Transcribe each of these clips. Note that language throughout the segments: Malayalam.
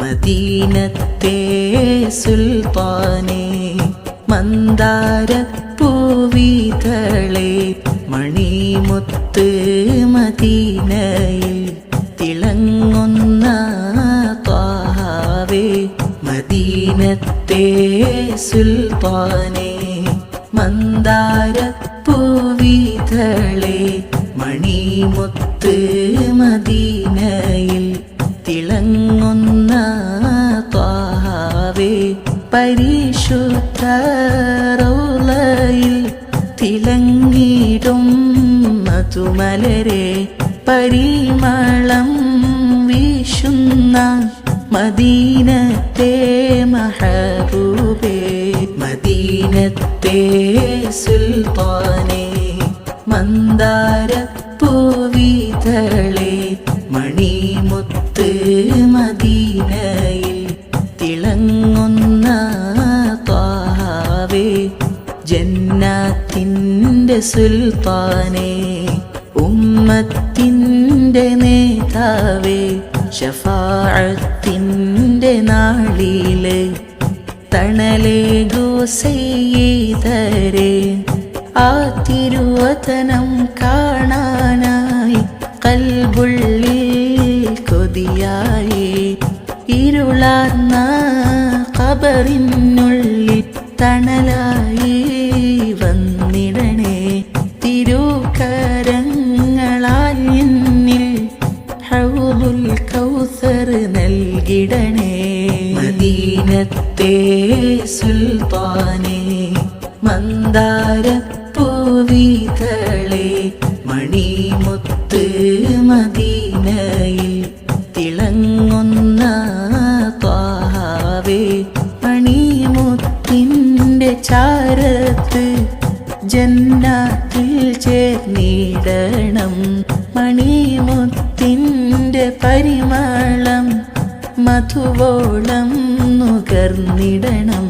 മദീനത്തെ സുൽത്താനേ മന്ദാരപ്പൂവിതളേ മണിമുത്ത് മദീനയിൽ തിളങ്ങുന്ന ത്വാഹാവേ മദീനത്തെ സുൽത്താനേ മന്ദാരപ്പൂവിതളേ മണിമുത്ത് മദീനയിൽ തിളങ്ങുന്ന ത്വാഹാവേ പരിശുദ്ധ റൗളയിൽ തിളങ്ങിടും മധുമലരെ പരിമളം വീശുന്ന മദീനത്തെ മഹബൂബേ മദീനത്തെ സുൽത്താനേ മന്ദാരപ്പൂവിതളേ മണിമുത്ത് മദീനയിൽ തിളങ്ങുന്ന ത്വാഹാവേ ജന്നത്തിൻ്റെ സുൽത്താനേ ഉമ്മത്തിൻ്റെ നേതാവേ ശഫാഅത്തിൻ്റെ നാളിലെ തണലേകൂ സയ്യിദരേ ആ തിരുവചനം കാണാനായി കൽബുള്ളിൽ കൊതിയായി ഇരുളാർന്ന ഖബറിനുള്ളിൽ തണലായി വന്നിടണേ തിരുകരങ്ങളാൽ എന്നിൽ ഹൗദുൽ കൗസർ നൽകിടണേ മദീനത്തെ സുൽത്താനേ മന്ദാരപ്പൂവിതളേ മണിമുത്ത് മദീനയിൽ തിളങ്ങുന്ന ത്വാഹാവേ മണിമുത്തിൻ്റെ ചാരത്ത് ജന്നത്തിൽ ചേർന്നിടണം മണിമുത്തിൻ്റെ പരിമളം മധുവോളം നുകർന്നിടണം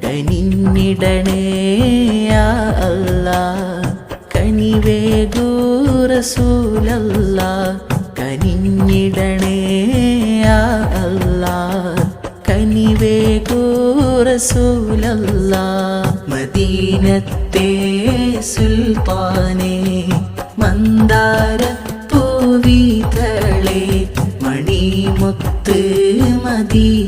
കനിഞ്ഞിടണേ യാ അല്ലാഹ് കനിവേകൂ റസൂലല്ലാഹ് കനിഞ്ഞിടണേ യാ അല്ലാഹ് കനിവേകൂ റസൂലല്ലാഹ് മദീനത്തെ സുൽത്താനേ മന്ദാരപ്പൂവിതളേ മണിമുത്ത് മദീന